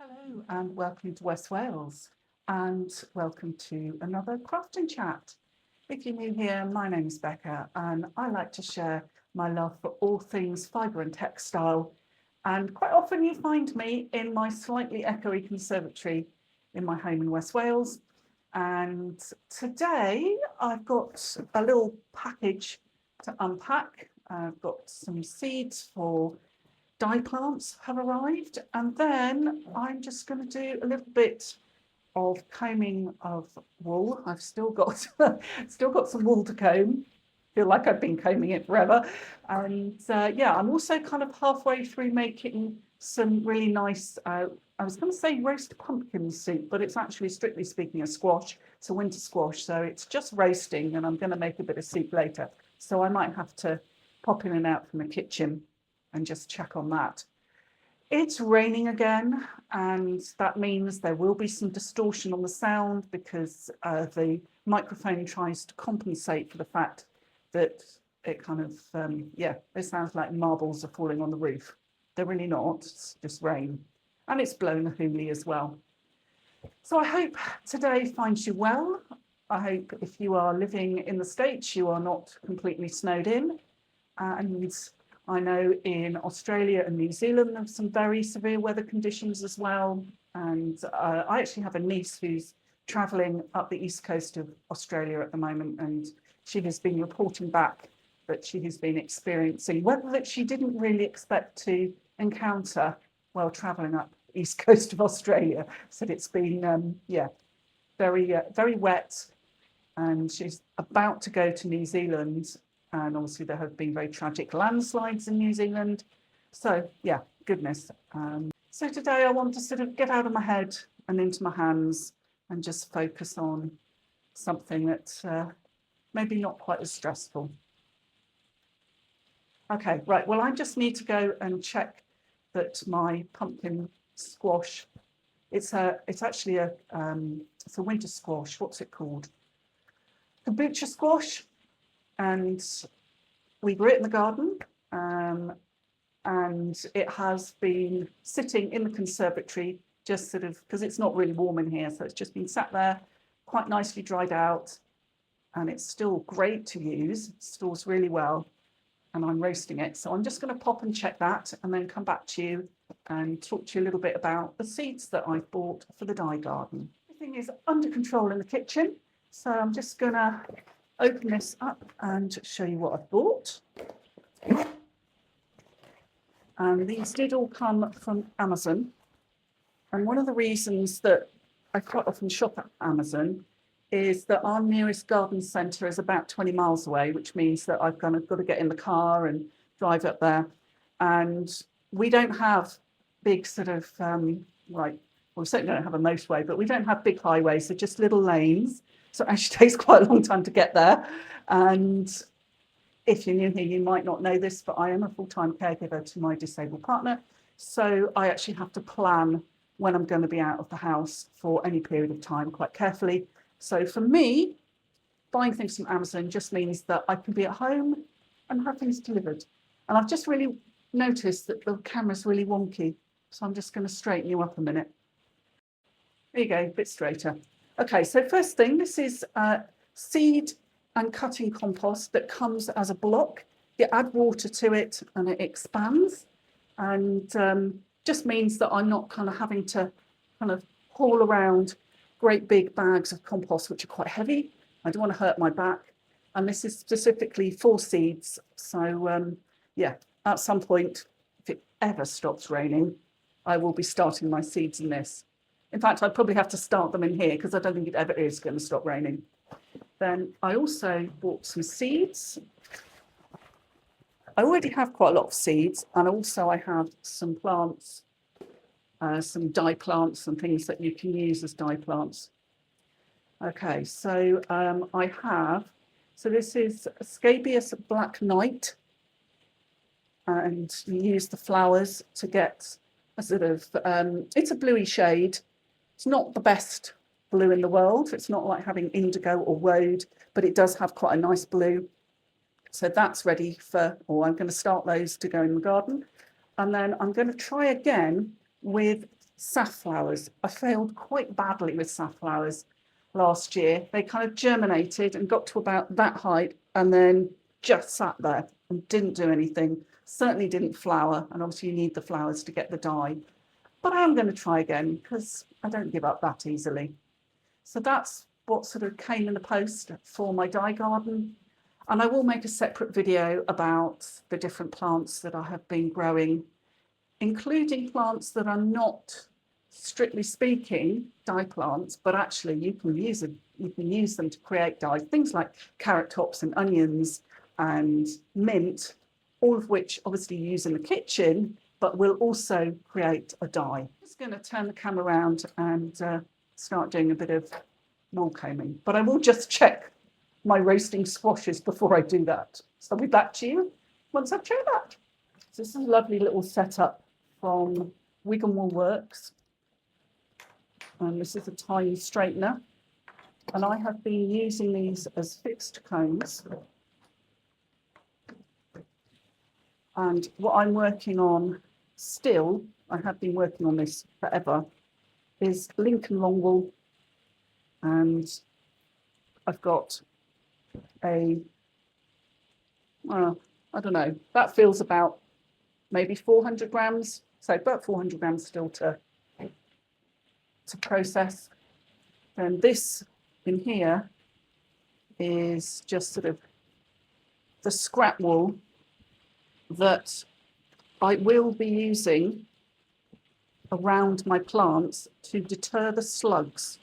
Hello and welcome to West Wales and welcome to another crafting chat. If you're new here, my name is Becca and I like to share my love for all things fibre and textile, and quite often you find me in my slightly echoey conservatory in my home in West Wales. And today I've got a little package to unpack. I've got some seeds for dye plants have arrived, and then I'm just going to do a little bit of combing of wool. I've still got some wool to comb. Feel like I've been combing it forever. And yeah, I'm also kind of halfway through making some really nice, I was going to say roast pumpkin soup, but it's actually, strictly speaking, a squash. It's a winter squash, so it's just roasting, and I'm going to make a bit of soup later. So I might have to pop in and out from the kitchen and just check on that. It's raining again, and that means there will be some distortion on the sound because the microphone tries to compensate for the fact that it kind of, it sounds like marbles are falling on the roof. They're really not, it's just rain. And it's blowing a hoolie as well. So I hope today finds you well. I hope if you are living in the States, you are not completely snowed in. And I know in Australia and New Zealand there's some very severe weather conditions as well. And I actually have a niece who's travelling up the east coast of Australia at the moment, and she has been reporting back that she has been experiencing weather that she didn't really expect to encounter while travelling up the east coast of Australia. Said it's been, very wet, and she's about to go to New Zealand. And obviously there have been very tragic landslides in New Zealand. So yeah, goodness. So today I want to sort of get out of my head and into my hands and just focus on something that's maybe not quite as stressful. Okay, right. Well, I just need to go and check that my pumpkin squash, it's actually a winter squash. What's it called? Kombucha squash. And we grew it in the garden, and it has been sitting in the conservatory, just sort of, because it's not really warm in here, so it's just been sat there, quite nicely dried out, and it's still great to use. It stores really well, and I'm roasting it. So I'm just going to pop and check that, and then come back to you and talk to you a little bit about the seeds that I've bought for the dye garden. Everything is under control in the kitchen, so I'm just going to open this up and show you what I've bought. And these did all come from Amazon. And one of the reasons that I quite often shop at Amazon is that our nearest garden centre is about 20 miles away, which means that I've kind of got to get in the car and drive up there. And we don't have big sort of, we certainly don't have a motorway, but we don't have big highways, so just little lanes. So it actually takes quite a long time to get there. And if you're new here, you might not know this, but I am a full-time caregiver to my disabled partner. So I actually have to plan when I'm going to be out of the house for any period of time quite carefully. So for me, buying things from Amazon just means that I can be at home and have things delivered. And I've just really noticed that the camera's really wonky. So I'm just going to straighten you up a minute. There you go, a bit straighter. Okay, so first thing, this is seed and cutting compost that comes as a block. You add water to it and it expands, and just means that I'm not kind of having to kind of haul around great big bags of compost, which are quite heavy. I don't want to hurt my back. And this is specifically for seeds. So yeah, at some point, if it ever stops raining, I will be starting my seeds in this. In fact, I'd probably have to start them in here because I don't think it ever is going to stop raining. Then I also bought some seeds. I already have quite a lot of seeds, and also I have some plants, some dye plants and things that you can use as dye plants. Okay, so this is scabious black knight, and you use the flowers to get a sort of, it's a bluey shade. It's not the best blue in the world. It's not like having indigo or woad, but it does have quite a nice blue. So that's ready for, or I'm going to start those to go in the garden. And then I'm going to try again with safflowers. I failed quite badly with safflowers last year. They kind of germinated and got to about that height and then just sat there and didn't do anything. Certainly didn't flower, and obviously you need the flowers to get the dye. But I am going to try again because I don't give up that easily. So that's what sort of came in the post for my dye garden. And I will make a separate video about the different plants that I have been growing, including plants that are not, strictly speaking, dye plants, but actually you can use them to create dye. Things like carrot tops and onions and mint, all of which obviously you use in the kitchen, but will also create a dye. I'm just going to turn the camera around and start doing a bit of wool combing, but I will just check my roasting squashes before I do that. So I'll be back to you once I've checked that. So this is a lovely little setup from Wigan Wool Works. And this is a tiny straightener. And I have been using these as fixed combs. And what I'm working on still, I have been working on this forever, is Lincoln long wool. And I've got I don't know, that feels about maybe 400 grams. So about 400 grams still to process. And this in here is just sort of the scrap wool that I will be using around my plants to deter the slugs.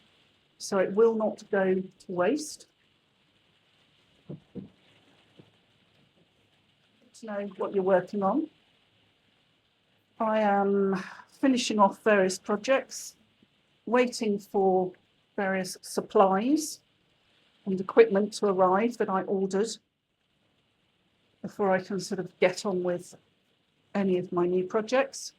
So it will not go to waste. To know what you're working on. I am finishing off various projects, waiting for various supplies and equipment to arrive that I ordered before I can sort of get on with any of my new projects.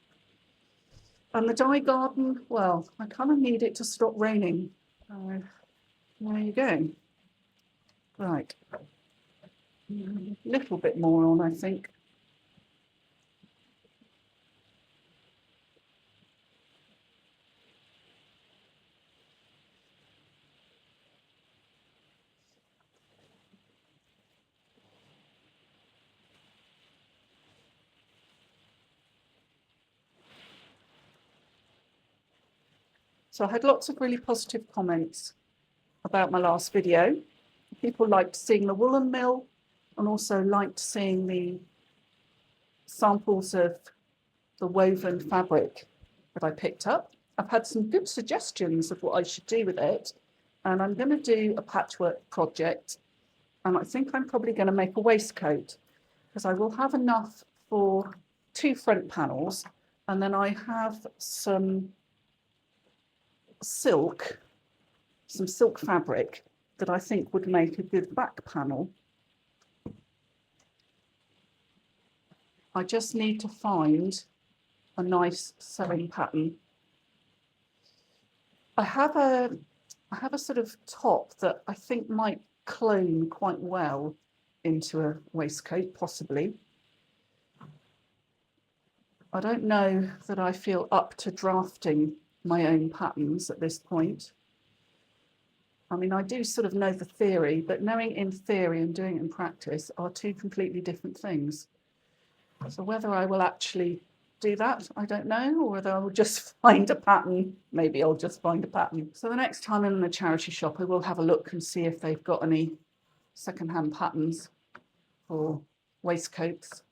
And the dye garden, well, I kind of need it to stop raining. There you go. Right. A little bit more on, I think. So I had lots of really positive comments about my last video. People liked seeing the woolen mill and also liked seeing the samples of the woven fabric that I picked up. I've had some good suggestions of what I should do with it, and I'm going to do a patchwork project, and I think I'm probably going to make a waistcoat because I will have enough for 2 front panels, and then I have some silk fabric that I think would make a good back panel. I just need to find a nice sewing pattern. I have a sort of top that I think might clone quite well into a waistcoat, possibly. I don't know that I feel up to drafting my own patterns at this point. I mean, I do sort of know the theory, but knowing in theory and doing it in practice are 2 completely different things. So whether I will actually do that, I don't know, or whether I will just find a pattern. Maybe I'll just find a pattern. So the next time I'm in a charity shop, I will have a look and see if they've got any secondhand patterns for waistcoats.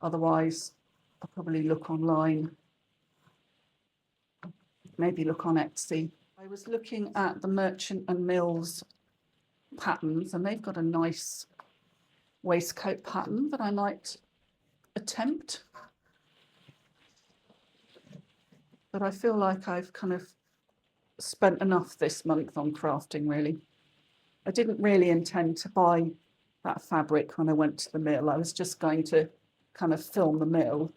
Otherwise, I'll probably look online, maybe look on Etsy. I was looking at the Merchant and Mills patterns, and they've got a nice waistcoat pattern that I might attempt. But I feel like I've kind of spent enough this month on crafting, really. I didn't really intend to buy that fabric when I went to the mill. I was just going to kind of film the mill,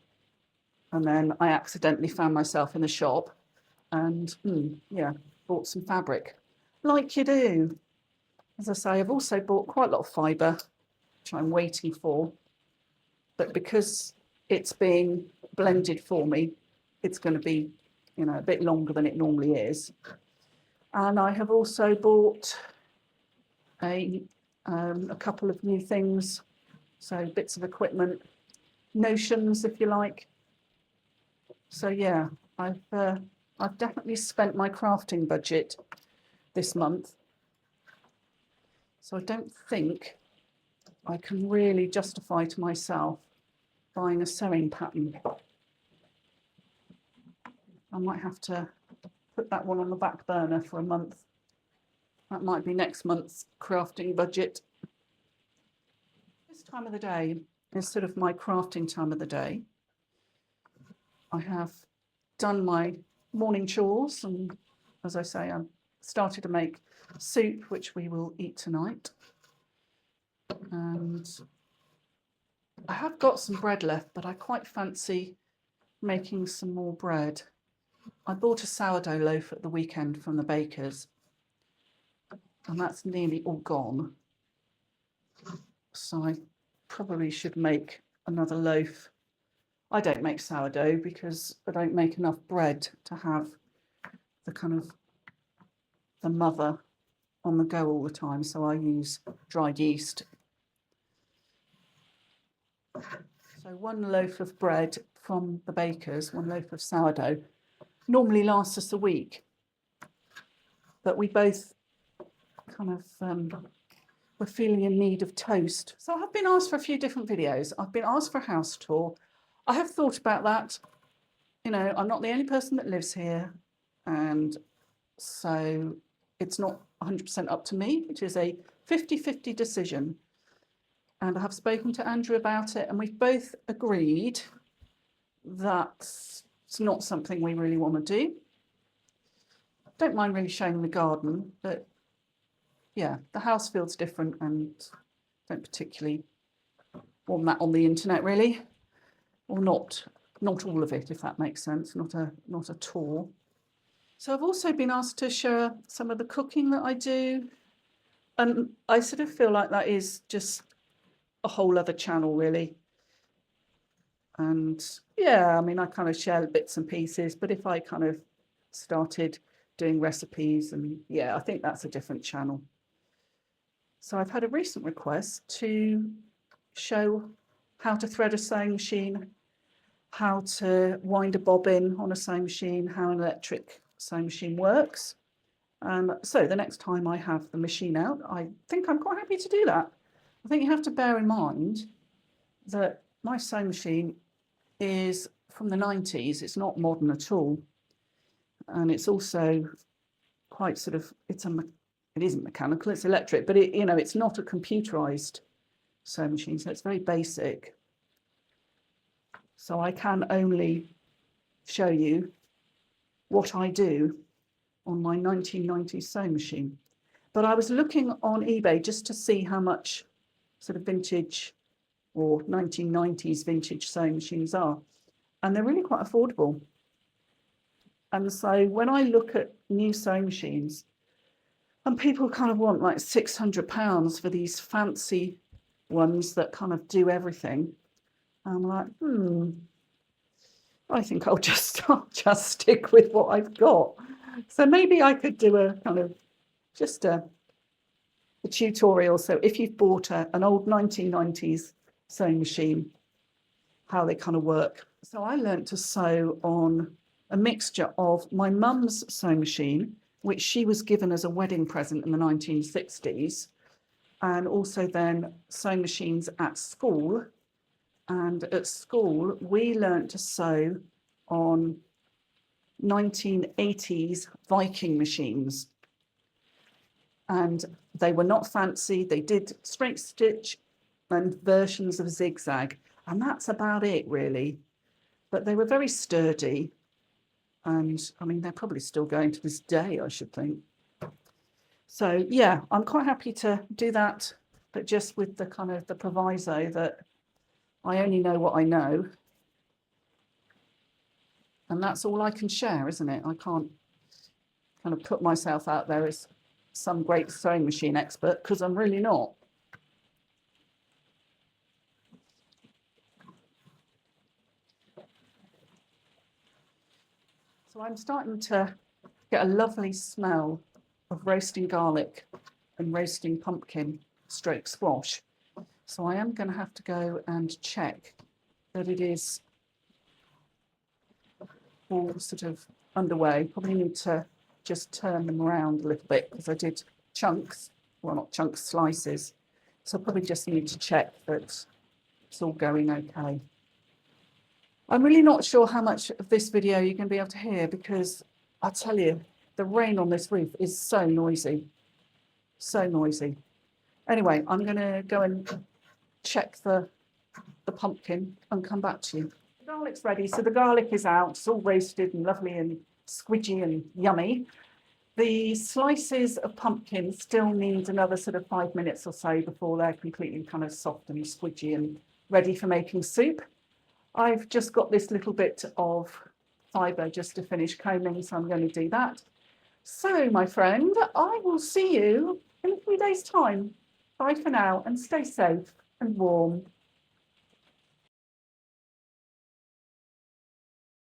and then I accidentally found myself in the shop and yeah, bought some fabric, like you do. As I say, I've also bought quite a lot of fibre, which I'm waiting for, but because it's being blended for me, it's going to be, you know, a bit longer than it normally is. And I have also bought a couple of new things, so bits of equipment, notions, if you like. So yeah, I've definitely spent my crafting budget this month. So I don't think I can really justify to myself buying a sewing pattern. I might have to put that one on the back burner for a month. That might be next month's crafting budget. This time of the day is sort of my crafting time of the day. I have done my morning chores, and as I say, I've started to make soup, which we will eat tonight. And I have got some bread left, but I quite fancy making some more bread. I bought a sourdough loaf at the weekend from the baker's, and that's nearly all gone. So I probably should make another loaf. I don't make sourdough because I don't make enough bread to have the kind of the mother on the go all the time, so I use dried yeast. So one loaf of bread from the baker's, one loaf of sourdough, normally lasts us a week. But we both kind of were feeling in need of toast. So I've been asked for a few different videos. I've been asked for a house tour. I have thought about that. You know, I'm not the only person that lives here, and so it's not 100% up to me. It is a 50-50 decision. And I have spoken to Andrew about it, and we've both agreed that it's not something we really want to do. Don't mind really showing the garden, but yeah, the house feels different, and don't particularly want that on the internet, really, or not all of it, if that makes sense. Not a tour. So I've also been asked to share some of the cooking that I do, and I sort of feel like that is just a whole other channel, really. And yeah, I mean, I kind of share bits and pieces, but if I kind of started doing recipes, and yeah, I think that's a different channel. So I've had a recent request to show how to thread a sewing machine, how to wind a bobbin on a sewing machine, how an electric sewing machine works. And so the next time I have the machine out, I think I'm quite happy to do that. I think you have to bear in mind that my sewing machine is from the 90s. It's not modern at all. And it's also quite sort of, it isn't mechanical, it's electric, but it, you know, it's not a computerized sewing machine, so it's very basic. So I can only show you what I do on my 1990s sewing machine. But I was looking on eBay just to see how much sort of vintage or 1990s vintage sewing machines are. And they're really quite affordable. And so when I look at new sewing machines, and people kind of want like £600 for these fancy ones that kind of do everything, I'm like, I think I'll just stick with what I've got. So maybe I could do a kind of just a tutorial. So if you've bought an old 1990s sewing machine, how they kind of work. So I learned to sew on a mixture of my mum's sewing machine, which she was given as a wedding present in the 1960s, and also then sewing machines at school. And at school, we learned to sew on 1980s Viking machines. And they were not fancy. They did straight stitch and versions of zigzag. And that's about it, really. But they were very sturdy. And I mean, they're probably still going to this day, I should think. So yeah, I'm quite happy to do that, but just with the kind of the proviso that I only know what I know. And that's all I can share, isn't it? I can't kind of put myself out there as some great sewing machine expert, because I'm really not. So I'm starting to get a lovely smell of roasting garlic and roasting pumpkin stroke squash. So I am going to have to go and check that it is all sort of underway. Probably need to just turn them around a little bit because I did chunks, well, not chunks, slices. So I probably just need to check that it's all going okay. I'm really not sure how much of this video you're going to be able to hear because I tell you, the rain on this roof is so noisy, so noisy. Anyway, I'm going to go and check the pumpkin and come back to you. The garlic's ready, so the garlic is out. It's all roasted and lovely and squidgy and yummy. The slices of pumpkin still need another sort of 5 minutes or so before they're completely kind of soft and squidgy and ready for making soup. I've just got this little bit of fibre just to finish combing, so I'm going to do that. So, my friend, I will see you in 3 days' time. Bye for now and stay safe and warm.